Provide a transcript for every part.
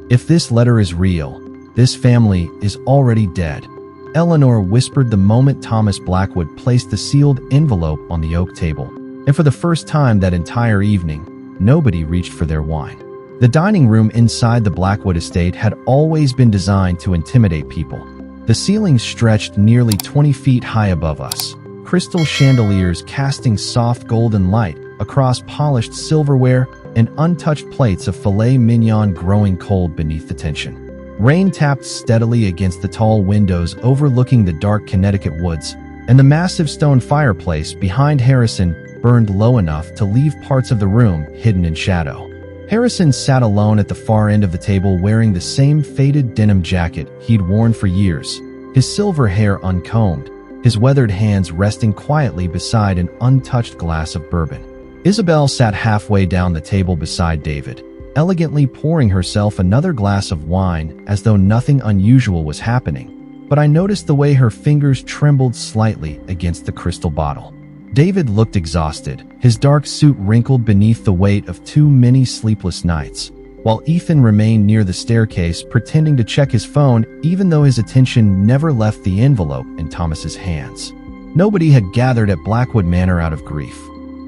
If this letter is real, this family is already dead, Eleanor whispered the moment Thomas Blackwood placed the sealed envelope on the oak table. And for the first time that entire evening, nobody reached for their wine. The dining room inside the Blackwood estate had always been designed to intimidate people. The ceilings stretched nearly 20 feet high above us, crystal chandeliers casting soft golden light across polished silverware and untouched plates of filet mignon growing cold beneath the tension. Rain tapped steadily against the tall windows overlooking the dark Connecticut woods, and the massive stone fireplace behind Harrison burned low enough to leave parts of the room hidden in shadow. Harrison sat alone at the far end of the table wearing the same faded denim jacket he'd worn for years, his silver hair uncombed, his weathered hands resting quietly beside an untouched glass of bourbon. Isabel sat halfway down the table beside David, elegantly pouring herself another glass of wine as though nothing unusual was happening, but I noticed the way her fingers trembled slightly against the crystal bottle. David looked exhausted, his dark suit wrinkled beneath the weight of too many sleepless nights, while Ethan remained near the staircase pretending to check his phone even though his attention never left the envelope in Thomas's hands. Nobody had gathered at Blackwood Manor out of grief.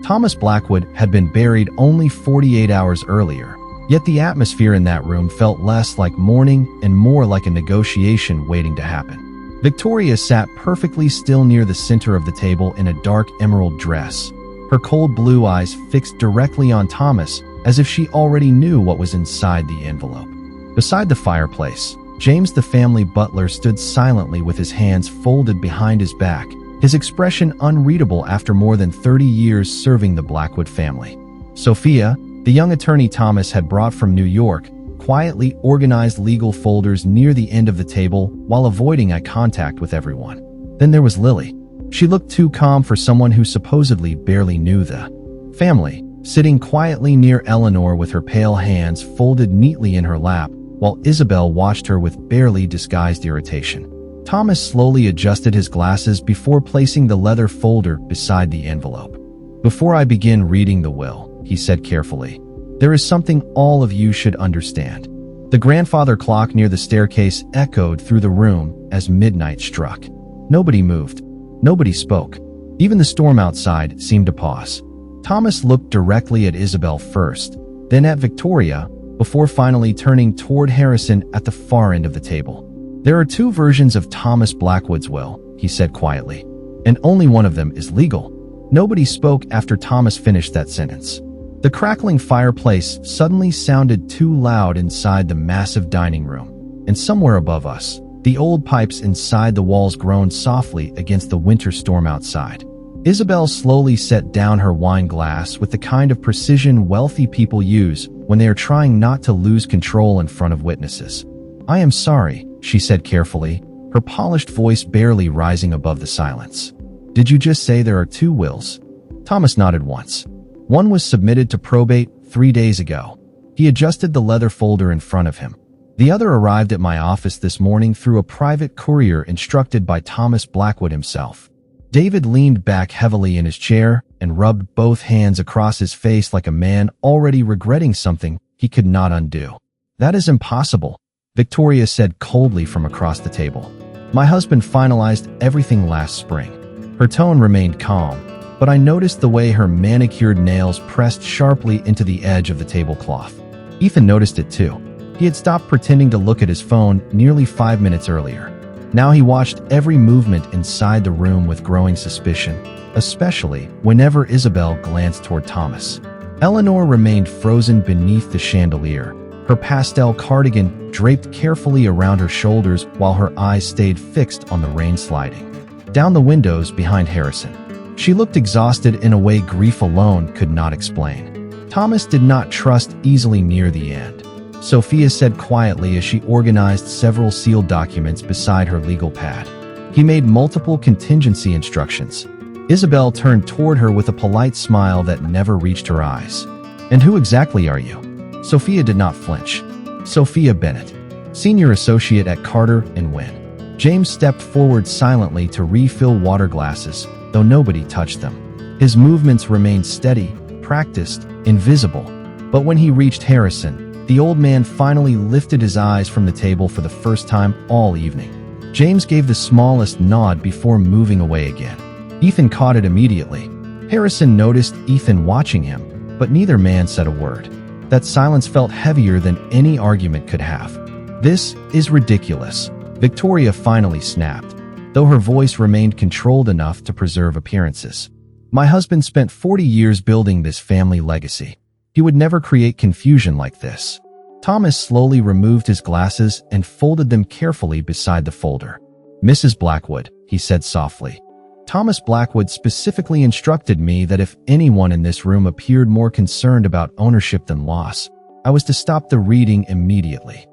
Thomas Blackwood had been buried only 48 hours earlier, yet the atmosphere in that room felt less like mourning and more like a negotiation waiting to happen. Victoria sat perfectly still near the center of the table in a dark emerald dress, her cold blue eyes fixed directly on Thomas as if she already knew what was inside the envelope. Beside the fireplace, James the family butler stood silently with his hands folded behind his back, his expression unreadable after more than 30 years serving the Blackwood family. Sophia, the young attorney Thomas had brought from New York, quietly organized legal folders near the end of the table while avoiding eye contact with everyone. Then there was Lily. She looked too calm for someone who supposedly barely knew the family, sitting quietly near Eleanor with her pale hands folded neatly in her lap, while Isabel watched her with barely disguised irritation. Thomas slowly adjusted his glasses before placing the leather folder beside the envelope. "Before I begin reading the will," he said carefully, "there is something all of you should understand." The grandfather clock near the staircase echoed through the room as midnight struck. Nobody moved. Nobody spoke. Even the storm outside seemed to pause. Thomas looked directly at Isabel first, then at Victoria, before finally turning toward Harrison at the far end of the table. "There are two versions of Thomas Blackwood's will," he said quietly, "and only one of them is legal." Nobody spoke after Thomas finished that sentence. The crackling fireplace suddenly sounded too loud inside the massive dining room, and somewhere above us, the old pipes inside the walls groaned softly against the winter storm outside. Isabel slowly set down her wine glass with the kind of precision wealthy people use when they are trying not to lose control in front of witnesses. "I am sorry," she said carefully, her polished voice barely rising above the silence. "Did you just say there are two wills?" Thomas nodded once. "One was submitted to probate 3 days ago." He adjusted the leather folder in front of him. "The other arrived at my office this morning through a private courier instructed by Thomas Blackwood himself." David leaned back heavily in his chair and rubbed both hands across his face like a man already regretting something he could not undo. "That is impossible," Victoria said coldly from across the table. "My husband finalized everything last spring." Her tone remained calm, but I noticed the way her manicured nails pressed sharply into the edge of the tablecloth. Ethan noticed it too. He had stopped pretending to look at his phone nearly 5 minutes earlier. Now he watched every movement inside the room with growing suspicion, especially whenever Isabel glanced toward Thomas. Eleanor remained frozen beneath the chandelier, her pastel cardigan draped carefully around her shoulders while her eyes stayed fixed on the rain sliding down the windows behind Harrison. She looked exhausted in a way grief alone could not explain. Thomas did not trust easily near the end, Sophia said quietly as she organized several sealed documents beside her legal pad. He made multiple contingency instructions. Isabel turned toward her with a polite smile that never reached her eyes. "And who exactly are you?" Sophia did not flinch. "Sophia Bennett, senior associate at Carter & Wynn." James stepped forward silently to refill water glasses, though nobody touched them. His movements remained steady, practiced, invisible. But when he reached Harrison, The old man finally lifted his eyes from the table for the first time all evening. James gave the smallest nod before moving away again. Ethan caught it immediately. Harrison noticed Ethan watching him, but neither man said a word. That silence felt heavier than any argument could have. "This is ridiculous," Victoria finally snapped, though her voice remained controlled enough to preserve appearances. "My husband spent 40 years building this family legacy. He would never create confusion like this." Thomas slowly removed his glasses and folded them carefully beside the folder. "Mrs. Blackwood," he said softly. "Thomas Blackwood specifically instructed me that if anyone in this room appeared more concerned about ownership than loss, I was to stop the reading immediately."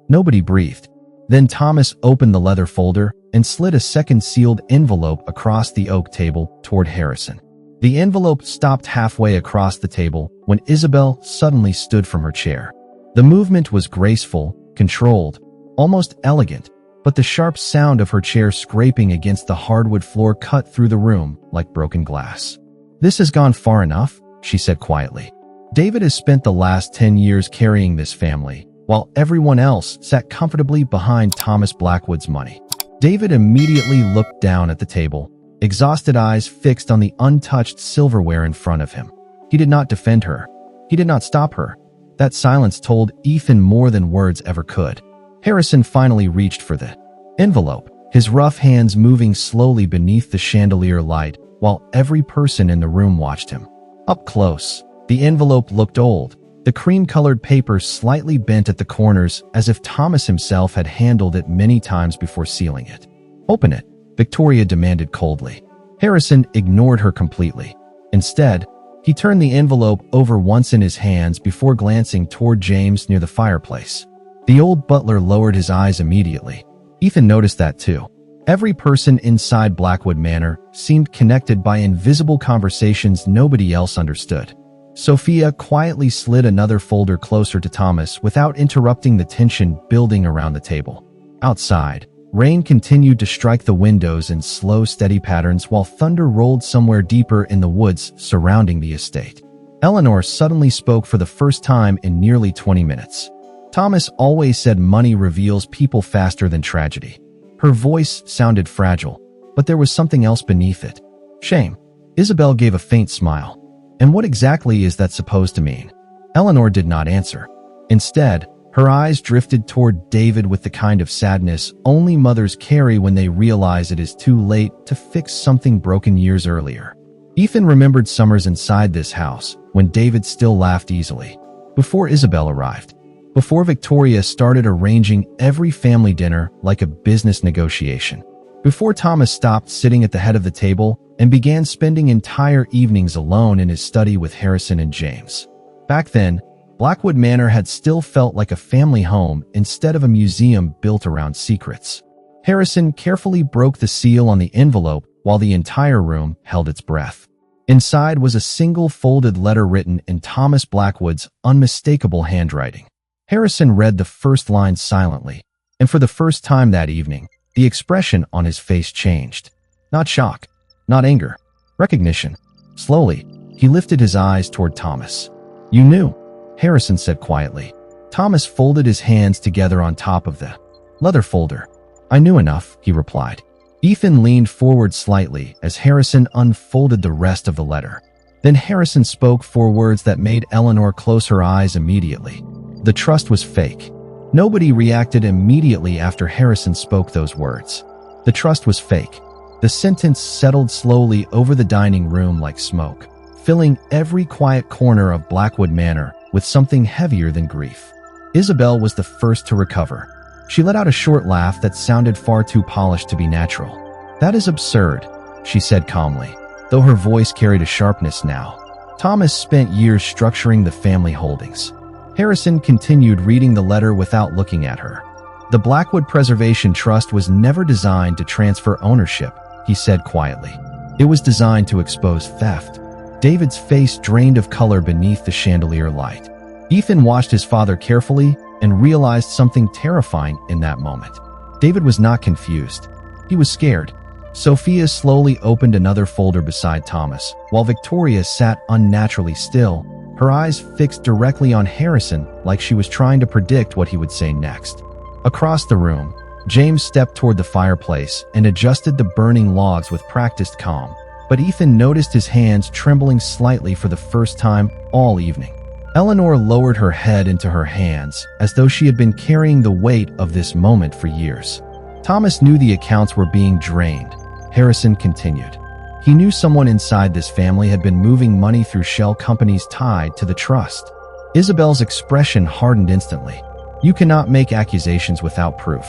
Nobody breathed. Then Thomas opened the leather folder and slid a second sealed envelope across the oak table toward Harrison. The envelope stopped halfway across the table when Isabel suddenly stood from her chair. The movement was graceful, controlled, almost elegant, but the sharp sound of her chair scraping against the hardwood floor cut through the room like broken glass. "This has gone far enough," she said quietly. "David has spent the last 10 years carrying this family, while everyone else sat comfortably behind Thomas Blackwood's money." David immediately looked down at the table, exhausted eyes fixed on the untouched silverware in front of him. He did not defend her. He did not stop her. That silence told Ethan more than words ever could. Harrison finally reached for the envelope, his rough hands moving slowly beneath the chandelier light while every person in the room watched him. Up close, the envelope looked old, the cream-colored paper slightly bent at the corners as if Thomas himself had handled it many times before sealing it. "Open it," Victoria demanded coldly. Harrison ignored her completely. Instead, he turned the envelope over once in his hands before glancing toward James near the fireplace. The old butler lowered his eyes immediately. Ethan noticed that too. Every person inside Blackwood Manor seemed connected by invisible conversations nobody else understood. Sophia quietly slid another folder closer to Thomas without interrupting the tension building around the table. Outside, rain continued to strike the windows in slow, steady patterns while thunder rolled somewhere deeper in the woods surrounding the estate. Eleanor suddenly spoke for the first time in nearly 20 minutes. "Thomas always said money reveals people faster than tragedy." Her voice sounded fragile, but there was something else beneath it. "Shame." Isabel gave a faint smile. "And what exactly is that supposed to mean?" Eleanor did not answer. Instead, her eyes drifted toward David with the kind of sadness only mothers carry when they realize it is too late to fix something broken years earlier. Ethan remembered summers inside this house when David still laughed easily. Before Isabel arrived. Before Victoria started arranging every family dinner like a business negotiation. Before Thomas stopped sitting at the head of the table and began spending entire evenings alone in his study with Harrison and James. Back then, Blackwood Manor had still felt like a family home instead of a museum built around secrets. Harrison carefully broke the seal on the envelope while the entire room held its breath. Inside was a single folded letter written in Thomas Blackwood's unmistakable handwriting. Harrison read the first line silently, and for the first time that evening, the expression on his face changed. Not shock, not anger, recognition. Slowly, he lifted his eyes toward Thomas. "You knew," Harrison said quietly. Thomas folded his hands together on top of the leather folder. "I knew enough," he replied. Ethan leaned forward slightly as Harrison unfolded the rest of the letter. Then Harrison spoke 4 words that made Eleanor close her eyes immediately. The trust was fake. Nobody reacted immediately after Harrison spoke those words. The trust was fake. The sentence settled slowly over the dining room like smoke, filling every quiet corner of Blackwood Manor with something heavier than grief. Isabel was the first to recover. She let out a short laugh that sounded far too polished to be natural. "That is absurd," she said calmly, though her voice carried a sharpness now. "Thomas spent years structuring the family holdings." Harrison continued reading the letter without looking at her. "The Blackwood Preservation Trust was never designed to transfer ownership," he said quietly. "It was designed to expose theft." David's face drained of color beneath the chandelier light. Ethan watched his father carefully and realized something terrifying in that moment. David was not confused. He was scared. Sophia slowly opened another folder beside Thomas, while Victoria sat unnaturally still, her eyes fixed directly on Harrison like she was trying to predict what he would say next. Across the room, James stepped toward the fireplace and adjusted the burning logs with practiced calm, but Ethan noticed his hands trembling slightly for the first time all evening. Eleanor lowered her head into her hands as though she had been carrying the weight of this moment for years. Thomas knew the accounts were being drained. Harrison continued. He knew someone inside this family had been moving money through shell companies tied to the trust. Isabel's expression hardened instantly. You cannot make accusations without proof.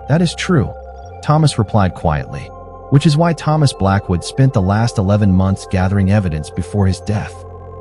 That is true, Thomas replied quietly, which is why Thomas Blackwood spent the last 11 months gathering evidence before his death.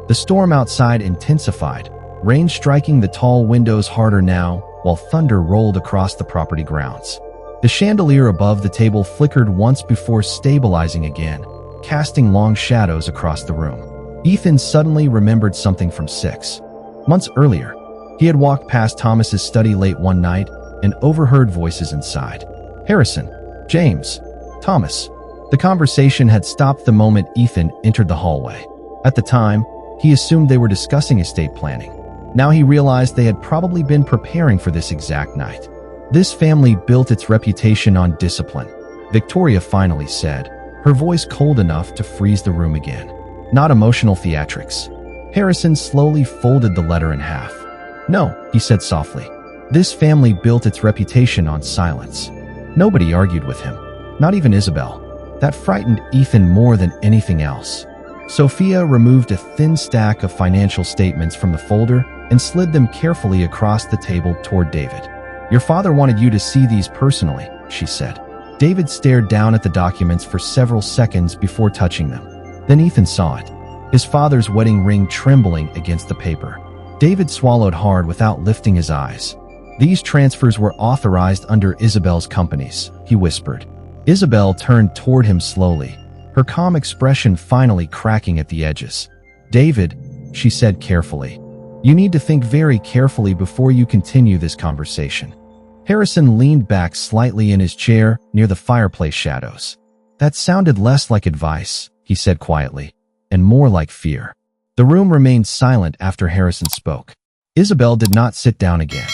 The storm outside intensified, rain striking the tall windows harder now, while thunder rolled across the property grounds. The chandelier above the table flickered once before stabilizing again, casting long shadows across the room. Ethan suddenly remembered something from 6 months earlier. He had walked past Thomas's study late one night and overheard voices inside. Harrison, James, Thomas. The conversation had stopped the moment Ethan entered the hallway. At the time, he assumed they were discussing estate planning. Now he realized they had probably been preparing for this exact night. This family built its reputation on discipline, Victoria finally said, her voice cold enough to freeze the room again. Not emotional theatrics. Harrison slowly folded the letter in half. No, he said softly. This family built its reputation on silence. Nobody argued with him, not even Isabel. That frightened Ethan more than anything else. Sophia removed a thin stack of financial statements from the folder and slid them carefully across the table toward David. Your father wanted you to see these personally, she said. David stared down at the documents for several seconds before touching them. Then Ethan saw it, his father's wedding ring trembling against the paper. David swallowed hard without lifting his eyes. These transfers were authorized under Isabel's companies, he whispered. Isabel turned toward him slowly, her calm expression finally cracking at the edges. David, she said carefully, you need to think very carefully before you continue this conversation. Harrison leaned back slightly in his chair near the fireplace shadows. That sounded less like advice, he said quietly, and more like fear. The room remained silent after Harrison spoke. Isabel did not sit down again.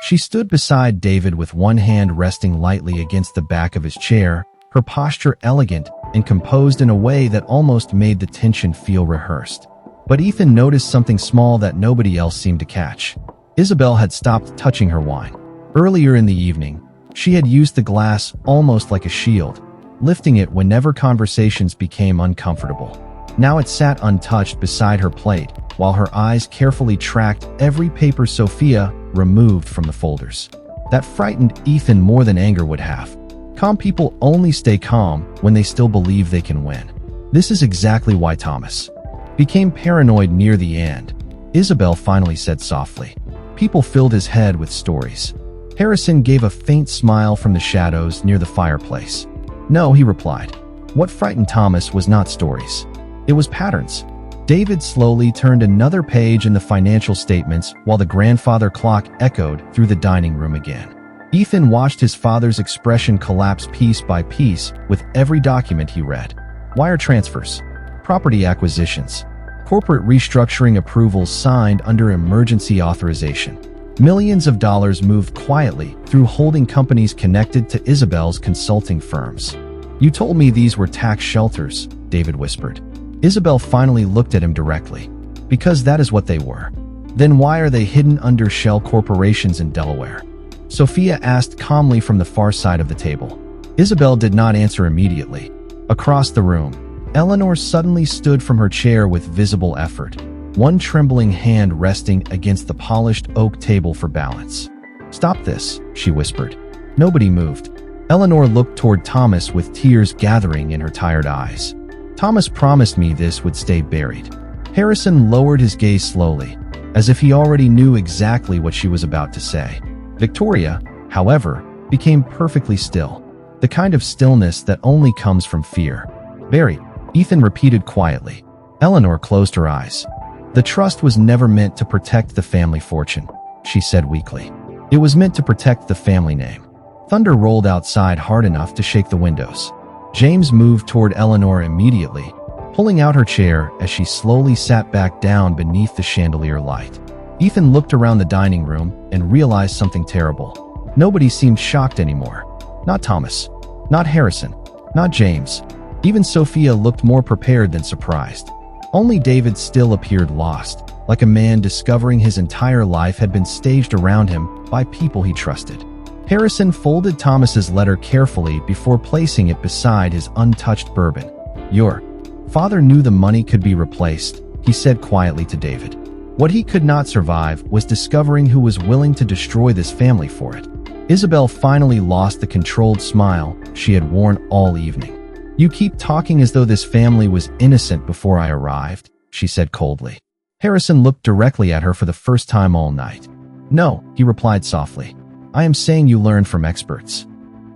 She stood beside David with one hand resting lightly against the back of his chair, her posture elegant and composed in a way that almost made the tension feel rehearsed. But Ethan noticed something small that nobody else seemed to catch. Isabel had stopped touching her wine. Earlier in the evening, she had used the glass almost like a shield, lifting it whenever conversations became uncomfortable. Now it sat untouched beside her plate, while her eyes carefully tracked every paper Sophia removed from the folders. That frightened Ethan more than anger would have. Calm people only stay calm when they still believe they can win. This is exactly why Thomas became paranoid near the end. Isabel finally said softly. People filled his head with stories. Harrison gave a faint smile from the shadows near the fireplace. No, he replied. What frightened Thomas was not stories. It was patterns. David slowly turned another page in the financial statements while the grandfather clock echoed through the dining room again. Ethan watched his father's expression collapse piece by piece with every document he read. Wire transfers, property acquisitions, corporate restructuring approvals signed under emergency authorization. Millions of dollars moved quietly through holding companies connected to Isabel's consulting firms. You told me these were tax shelters, David whispered. Isabel finally looked at him directly. Because that is what they were. Then why are they hidden under shell corporations in Delaware? Sophia asked calmly from the far side of the table. Isabel did not answer immediately. Across the room, Eleanor suddenly stood from her chair with visible effort, one trembling hand resting against the polished oak table for balance. Stop this, she whispered. Nobody moved. Eleanor looked toward Thomas with tears gathering in her tired eyes. Thomas promised me this would stay buried. Harrison lowered his gaze slowly, as if he already knew exactly what she was about to say. Victoria, however, became perfectly still, the kind of stillness that only comes from fear. Buried, Ethan repeated quietly. Eleanor closed her eyes. The trust was never meant to protect the family fortune, she said weakly. It was meant to protect the family name. Thunder rolled outside hard enough to shake the windows. James moved toward Eleanor immediately, pulling out her chair as she slowly sat back down beneath the chandelier light. Ethan looked around the dining room and realized something terrible. Nobody seemed shocked anymore. Not Thomas. Not Harrison. Not James. Even Sophia looked more prepared than surprised. Only David still appeared lost, like a man discovering his entire life had been staged around him by people he trusted. Harrison folded Thomas's letter carefully before placing it beside his untouched bourbon. "Your father knew the money could be replaced," he said quietly to David. "What he could not survive was discovering who was willing to destroy this family for it." Isabel finally lost the controlled smile she had worn all evening. "You keep talking as though this family was innocent before I arrived," she said coldly. Harrison looked directly at her for the first time all night. "No," he replied softly. "I am saying you learn from experts."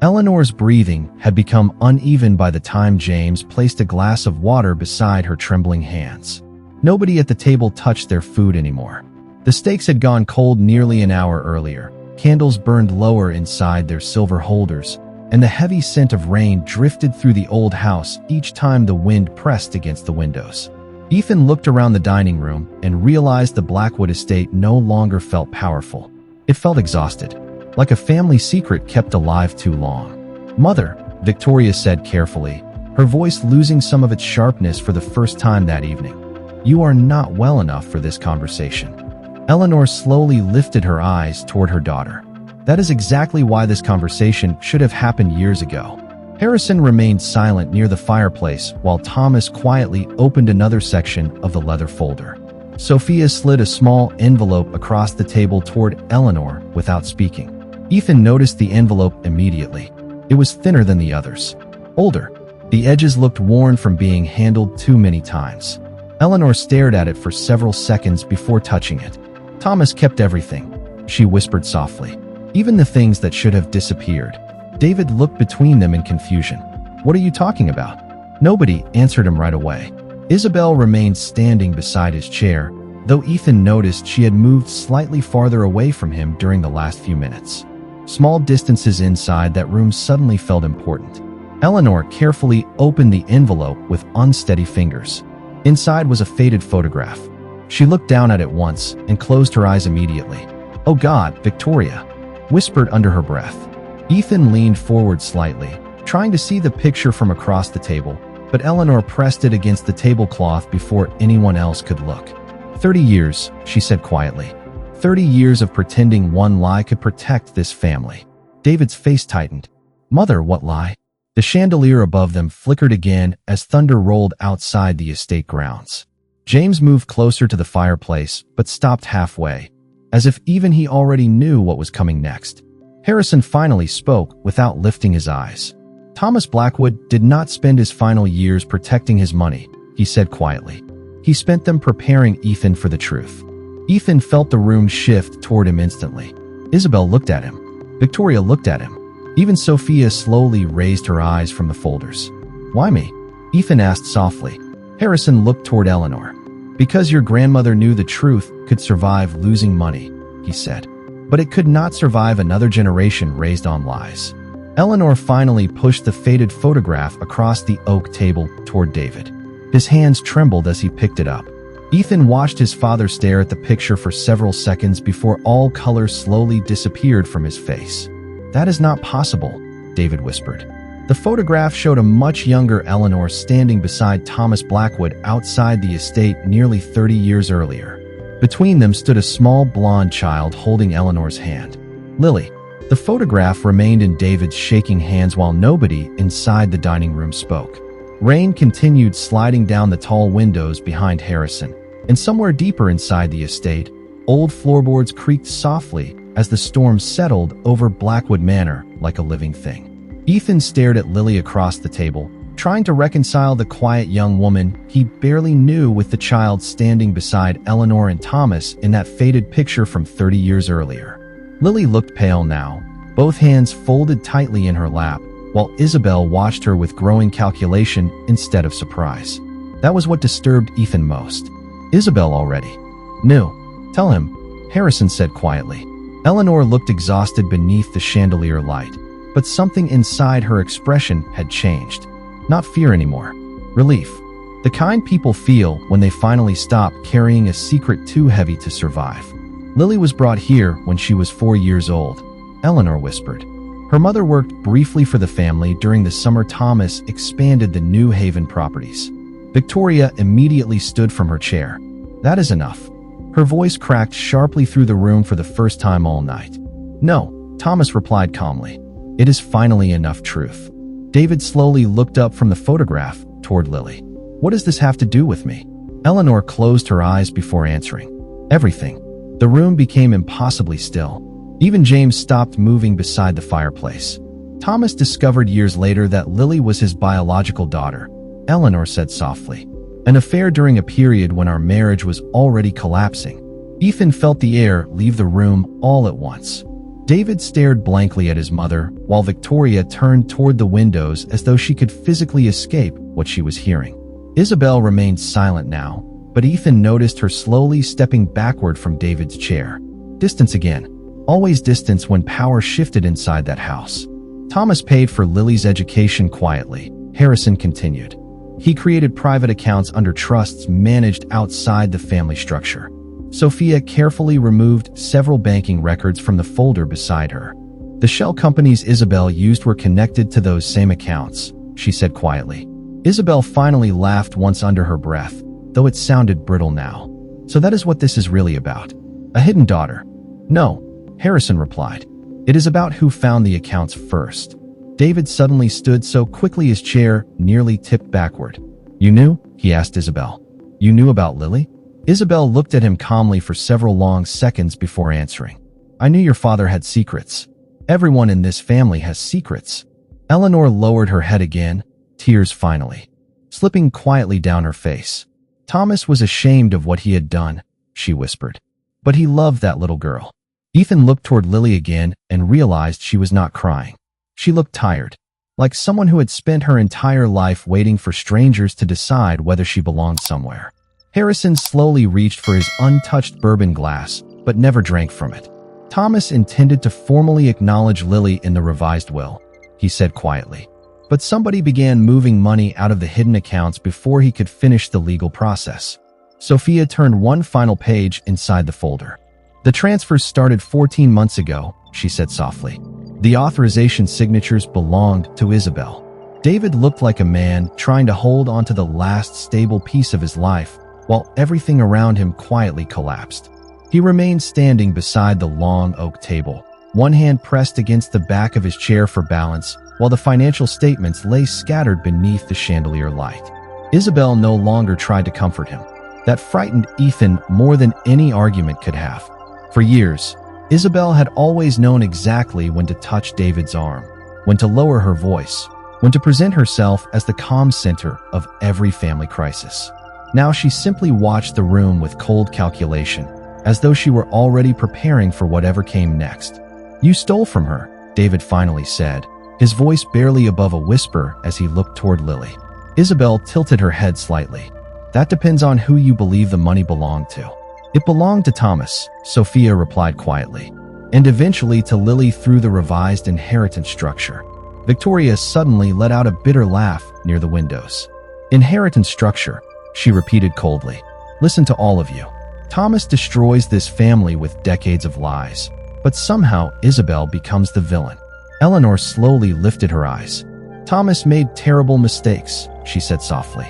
Eleanor's breathing had become uneven by the time James placed a glass of water beside her trembling hands. Nobody at the table touched their food anymore. The steaks had gone cold nearly an hour earlier. Candles burned lower inside their silver holders, and the heavy scent of rain drifted through the old house each time the wind pressed against the windows. Ethan looked around the dining room and realized the Blackwood estate no longer felt powerful. It felt exhausted, like a family secret kept alive too long. "Mother," Victoria said carefully, her voice losing some of its sharpness for the first time that evening. "You are not well enough for this conversation." Eleanor slowly lifted her eyes toward her daughter. "That is exactly why this conversation should have happened years ago." Harrison remained silent near the fireplace while Thomas quietly opened another section of the leather folder. Sophia slid a small envelope across the table toward Eleanor without speaking. Ethan noticed the envelope immediately. It was thinner than the others. Older. The edges looked worn from being handled too many times. Eleanor stared at it for several seconds before touching it. "Thomas kept everything," she whispered softly. "Even the things that should have disappeared." David looked between them in confusion. "What are you talking about?" Nobody answered him right away. Isabel remained standing beside his chair, though Ethan noticed she had moved slightly farther away from him during the last few minutes. Small distances inside that room suddenly felt important. Eleanor carefully opened the envelope with unsteady fingers. Inside was a faded photograph. She looked down at it once and closed her eyes immediately. "Oh God, Victoria," whispered under her breath. Ethan leaned forward slightly, trying to see the picture from across the table, but Eleanor pressed it against the tablecloth before anyone else could look. 30 years, she said quietly. 30 years of pretending one lie could protect this family. David's face tightened. "Mother, what lie?" The chandelier above them flickered again as thunder rolled outside the estate grounds. James moved closer to the fireplace, but stopped halfway, as if even he already knew what was coming next. Harrison finally spoke without lifting his eyes. "Thomas Blackwood did not spend his final years protecting his money," he said quietly. "He spent them preparing Ethan for the truth." Ethan felt the room shift toward him instantly. Isabel looked at him. Victoria looked at him. Even Sophia slowly raised her eyes from the folders. "Why me?" Ethan asked softly. Harrison looked toward Eleanor. "Because your grandmother knew the truth could survive losing money," he said. "But it could not survive another generation raised on lies." Eleanor finally pushed the faded photograph across the oak table toward David. His hands trembled as he picked it up. Ethan watched his father stare at the picture for several seconds before all color slowly disappeared from his face. "That is not possible," David whispered. The photograph showed a much younger Eleanor standing beside Thomas Blackwood outside the estate nearly 30 years earlier. Between them stood a small blonde child holding Eleanor's hand. Lily. The photograph remained in David's shaking hands while nobody inside the dining room spoke. Rain continued sliding down the tall windows behind Harrison, and somewhere deeper inside the estate, old floorboards creaked softly as the storm settled over Blackwood Manor like a living thing. Ethan stared at Lily across the table, trying to reconcile the quiet young woman he barely knew with the child standing beside Eleanor and Thomas in that faded picture from 30 years earlier. Lily looked pale now, both hands folded tightly in her lap, while Isabel watched her with growing calculation instead of surprise. That was what disturbed Ethan most. Isabel already knew. "Tell him," Harrison said quietly. Eleanor looked exhausted beneath the chandelier light, but something inside her expression had changed. Not fear anymore. Relief. The kind people feel when they finally stop carrying a secret too heavy to survive. Lily was brought here when she was 4 years old, Eleanor whispered. Her mother worked briefly for the family during the summer Thomas expanded the New Haven properties. Victoria immediately stood from her chair. That is enough. Her voice cracked sharply through the room for the first time all night. No, Thomas replied calmly. It is finally enough truth. David slowly looked up from the photograph toward Lily. What does this have to do with me? Eleanor closed her eyes before answering. Everything. The room became impossibly still. Even James stopped moving beside the fireplace. Thomas discovered years later that Lily was his biological daughter, Eleanor said softly. An affair during a period when our marriage was already collapsing. Ethan felt the air leave the room all at once. David stared blankly at his mother, while Victoria turned toward the windows as though she could physically escape what she was hearing. Isabel remained silent now, but Ethan noticed her slowly stepping backward from David's chair. Distance again. Always distance when power shifted inside that house. Thomas paid for Lily's education quietly, Harrison continued. He created private accounts under trusts managed outside the family structure. Sophia carefully removed several banking records from the folder beside her. The shell companies Isabel used were connected to those same accounts, she said quietly. Isabel finally laughed once under her breath, though it sounded brittle now. So that is what this is really about. A hidden daughter. No, Harrison replied. It is about who found the accounts first. David suddenly stood so quickly his chair nearly tipped backward. You knew? He asked Isabel. You knew about Lily? Isabel looked at him calmly for several long seconds before answering. I knew your father had secrets. Everyone in this family has secrets. Eleanor lowered her head again, tears finally slipping quietly down her face. Thomas was ashamed of what he had done, she whispered. But he loved that little girl. Ethan looked toward Lily again and realized she was not crying. She looked tired, like someone who had spent her entire life waiting for strangers to decide whether she belonged somewhere. Harrison slowly reached for his untouched bourbon glass, but never drank from it. Thomas intended to formally acknowledge Lily in the revised will, he said quietly. But somebody began moving money out of the hidden accounts before he could finish the legal process. Sophia turned one final page inside the folder. The transfers started 14 months ago, she said softly. The authorization signatures belonged to Isabel. David looked like a man trying to hold on to the last stable piece of his life, while everything around him quietly collapsed. He remained standing beside the long oak table, one hand pressed against the back of his chair for balance, while the financial statements lay scattered beneath the chandelier light. Isabel no longer tried to comfort him. That frightened Ethan more than any argument could have. For years, Isabel had always known exactly when to touch David's arm, when to lower her voice, when to present herself as the calm center of every family crisis. Now she simply watched the room with cold calculation, as though she were already preparing for whatever came next. You stole from her, David finally said, his voice barely above a whisper as he looked toward Lily. Isabel tilted her head slightly. That depends on who you believe the money belonged to. It belonged to Thomas, Sophia replied quietly, and eventually to Lily through the revised inheritance structure. Victoria suddenly let out a bitter laugh near the windows. Inheritance structure, she repeated coldly. Listen to all of you. Thomas destroys this family with decades of lies, but somehow Isabel becomes the villain. Eleanor slowly lifted her eyes. Thomas made terrible mistakes, she said softly,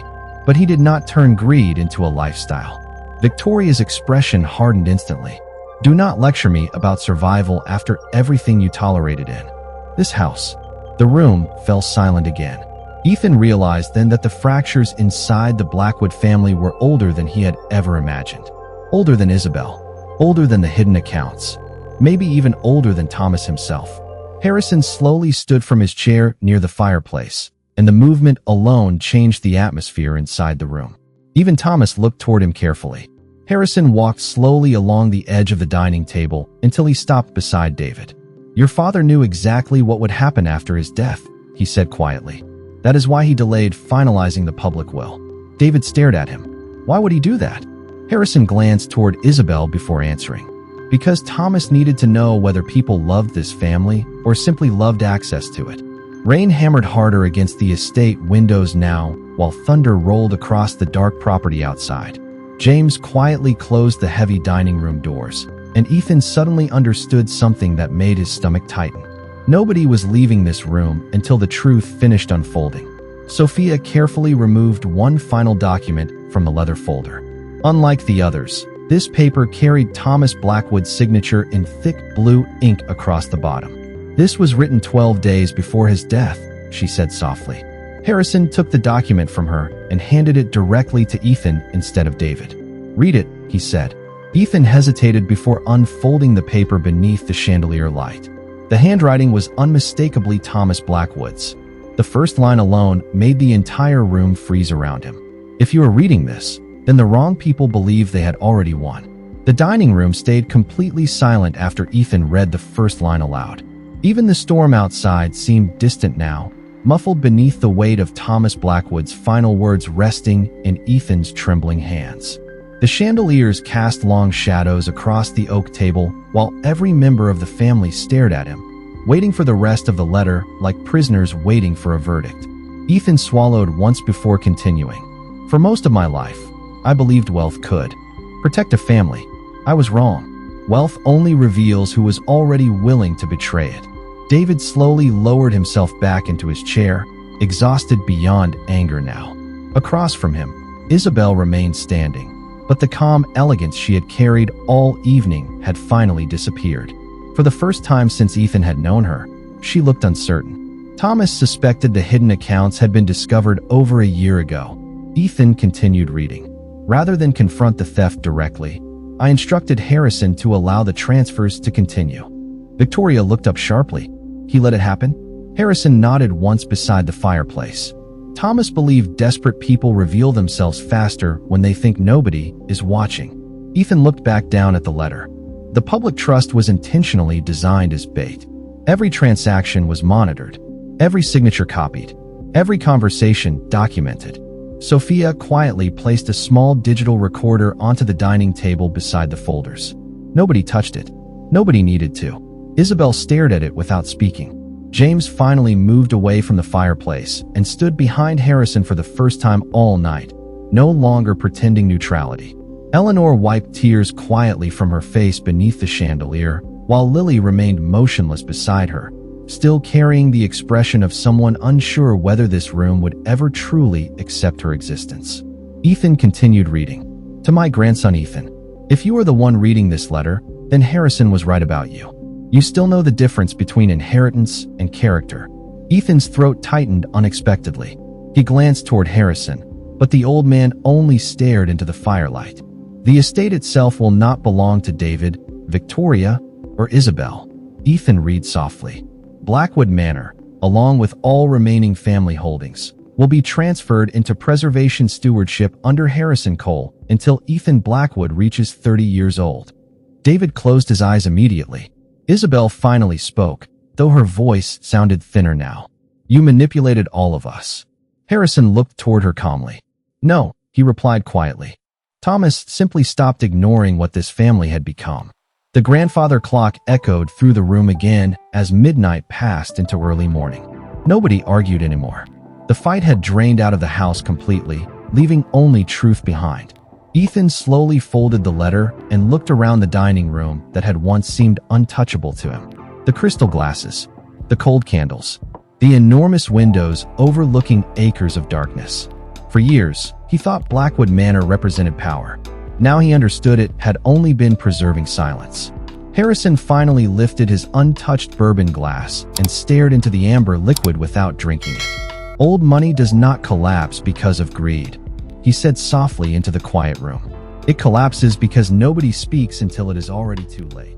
but he did not turn greed into a lifestyle. Victoria's expression hardened instantly. Do not lecture me about survival after everything you tolerated in this house. The room fell silent again. Ethan realized then that the fractures inside the Blackwood family were older than he had ever imagined. Older than Isabel. Older than the hidden accounts. Maybe even older than Thomas himself. Harrison slowly stood from his chair near the fireplace, and the movement alone changed the atmosphere inside the room. Even Thomas looked toward him carefully. Harrison walked slowly along the edge of the dining table until he stopped beside David. Your father knew exactly what would happen after his death, he said quietly. That is why he delayed finalizing the public will. David stared at him. Why would he do that? Harrison glanced toward Isabel before answering. Because Thomas needed to know whether people loved this family or simply loved access to it. Rain hammered harder against the estate windows now, while thunder rolled across the dark property outside. James quietly closed the heavy dining room doors, and Ethan suddenly understood something that made his stomach tighten. Nobody was leaving this room until the truth finished unfolding. Sophia carefully removed one final document from the leather folder. Unlike the others, this paper carried Thomas Blackwood's signature in thick blue ink across the bottom. "This was written 12 days before his death," she said softly. Harrison took the document from her and handed it directly to Ethan instead of David. "Read it," he said. Ethan hesitated before unfolding the paper beneath the chandelier light. The handwriting was unmistakably Thomas Blackwood's. The first line alone made the entire room freeze around him. "If you are reading this, then the wrong people believe they had already won." The dining room stayed completely silent after Ethan read the first line aloud. Even the storm outside seemed distant now, muffled beneath the weight of Thomas Blackwood's final words resting in Ethan's trembling hands. The chandeliers cast long shadows across the oak table while every member of the family stared at him, waiting for the rest of the letter like prisoners waiting for a verdict. Ethan swallowed once before continuing. "For most of my life, I believed wealth could protect a family. I was wrong. Wealth only reveals who was already willing to betray it." David slowly lowered himself back into his chair, exhausted beyond anger now. Across from him, Isabel remained standing, but the calm elegance she had carried all evening had finally disappeared. For the first time since Ethan had known her, she looked uncertain. Thomas suspected the hidden accounts had been discovered over a year ago. Ethan continued reading. "Rather than confront the theft directly, I instructed Harrison to allow the transfers to continue." Victoria looked up sharply. "He let it happen?" Harrison nodded once beside the fireplace. Thomas believed desperate people reveal themselves faster when they think nobody is watching. Ethan looked back down at the letter. The public trust was intentionally designed as bait. Every transaction was monitored, every signature copied, every conversation documented. Sophia quietly placed a small digital recorder onto the dining table beside the folders. Nobody touched it. Nobody needed to. Isabel stared at it without speaking. James finally moved away from the fireplace and stood behind Harrison for the first time all night, no longer pretending neutrality. Eleanor wiped tears quietly from her face beneath the chandelier, while Lily remained motionless beside her, still carrying the expression of someone unsure whether this room would ever truly accept her existence. Ethan continued reading. "To my grandson Ethan, if you are the one reading this letter, then Harrison was right about you. You still know the difference between inheritance and character." Ethan's throat tightened unexpectedly. He glanced toward Harrison, but the old man only stared into the firelight. "The estate itself will not belong to David, Victoria, or Isabel," Ethan read softly. "Blackwood Manor, along with all remaining family holdings, will be transferred into preservation stewardship under Harrison Cole until Ethan Blackwood reaches 30 years old." David closed his eyes immediately. Isabel finally spoke, though her voice sounded thinner now. "You manipulated all of us." Harrison looked toward her calmly. "No," he replied quietly. Thomas simply stopped ignoring what this family had become. The grandfather clock echoed through the room again as midnight passed into early morning. Nobody argued anymore. The fight had drained out of the house completely, leaving only truth behind. Ethan slowly folded the letter and looked around the dining room that had once seemed untouchable to him. The crystal glasses, the cold candles, the enormous windows overlooking acres of darkness. For years, he thought Blackwood Manor represented power. Now he understood it had only been preserving silence. Harrison finally lifted his untouched bourbon glass and stared into the amber liquid without drinking it. "Old money does not collapse because of greed," he said softly into the quiet room. "It collapses because nobody speaks until it is already too late."